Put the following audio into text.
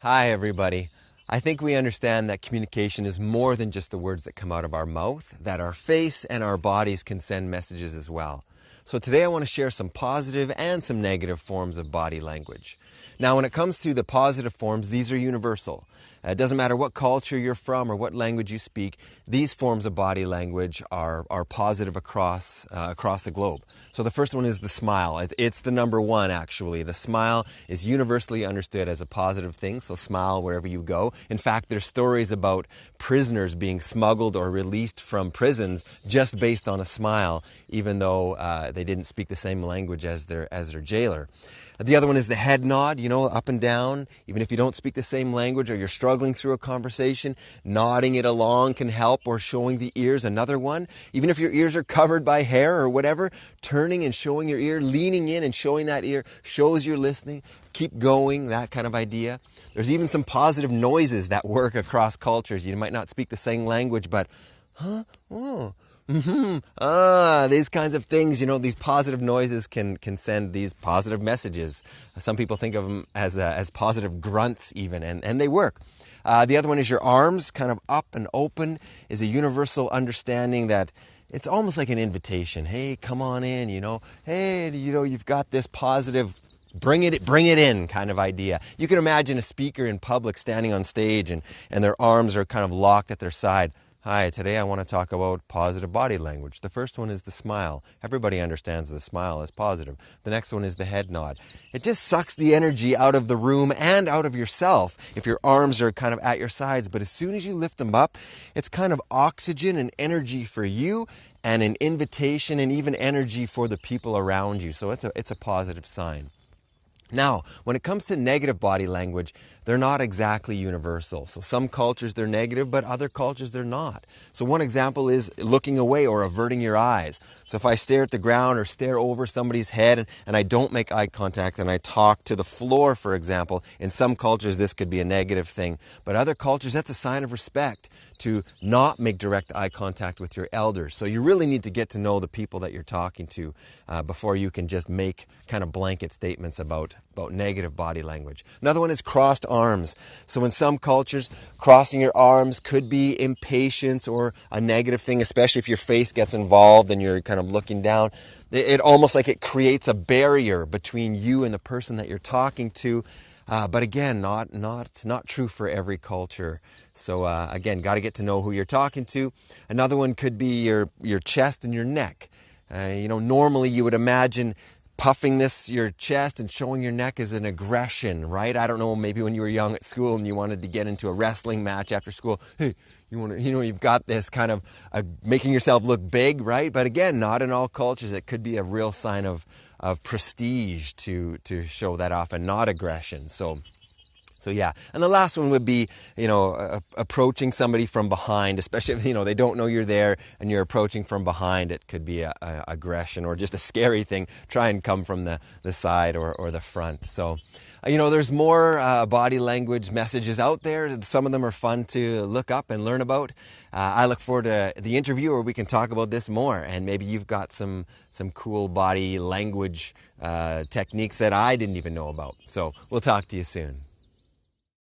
Hi, everybody. I think we understand that communication is more than just the words that come out of our mouth, that our face and our bodies can send messages as well. So today I want to share some positive and some negative forms of body language. Now, when it comes to the positive forms, these are universal. It doesn't matter what culture you're from or what language you speak, these forms of body language are positive across the globe. So the first one is the smile. It's the number one, actually. The smile is universally understood as a positive thing, so smile wherever you go. In fact, there's stories about prisoners being smuggled or released from prisons just based on a smile, even though they didn't speak the same language as their jailer. The other one is the head nod, up and down. Even if you don't speak the same language or you're struggling through a conversation, nodding it along can help, or showing the ears. Another one, even if your ears are covered by hair or whatever, turning and showing your ear, leaning in and showing that ear shows you're listening. Keep going, that kind of idea. There's even some positive noises that work across cultures. You might not speak the same language, but, oh. These kinds of things, these positive noises can send these positive messages. Some people think of them as positive grunts even, and they work. The other one is your arms kind of up and open is a universal understanding that it's almost like an invitation. Hey, come on in, Hey, you've got this positive bring it in kind of idea. You can imagine a speaker in public standing on stage and their arms are kind of locked at their side. Hi, today I want to talk about positive body language. The first one is the smile. Everybody understands the smile is positive. The next one is the head nod. It just sucks the energy out of the room and out of yourself if your arms are kind of at your sides. But as soon as you lift them up, it's kind of oxygen and energy for you and an invitation and even energy for the people around you. So it's a positive sign. Now, when it comes to negative body language, they're not exactly universal. So some cultures they're negative, but other cultures they're not. So one example is looking away or averting your eyes. So if I stare at the ground or stare over somebody's head and I don't make eye contact and I talk to the floor, for example, in some cultures this could be a negative thing, but other cultures that's a sign of respect to not make direct eye contact with your elders. So you really need to get to know the people that you're talking to before you can just make kind of blanket statements about negative body language. Another one is crossed arms. So in some cultures, crossing your arms could be impatience or a negative thing, especially if your face gets involved and you're kind of looking down. It almost like it creates a barrier between you and the person that you're talking to. But again, not true for every culture. So again, got to get to know who you're talking to. Another one could be your chest and your neck. Normally you would imagine puffing your chest and showing your neck as an aggression, right? I don't know, maybe when you were young at school and you wanted to get into a wrestling match after school, hey, you've got this kind of making yourself look big, right? But again, not in all cultures. It could be a real sign of prestige to show that off and not aggression. So yeah. And the last one would be, approaching somebody from behind, especially if, they don't know you're there and you're approaching from behind. It could be a aggression or just a scary thing. Try and come from the side or the front. So, there's more body language messages out there. Some of them are fun to look up and learn about. I look forward to the interview where we can talk about this more, and maybe you've got some cool body language techniques that I didn't even know about. So we'll talk to you soon.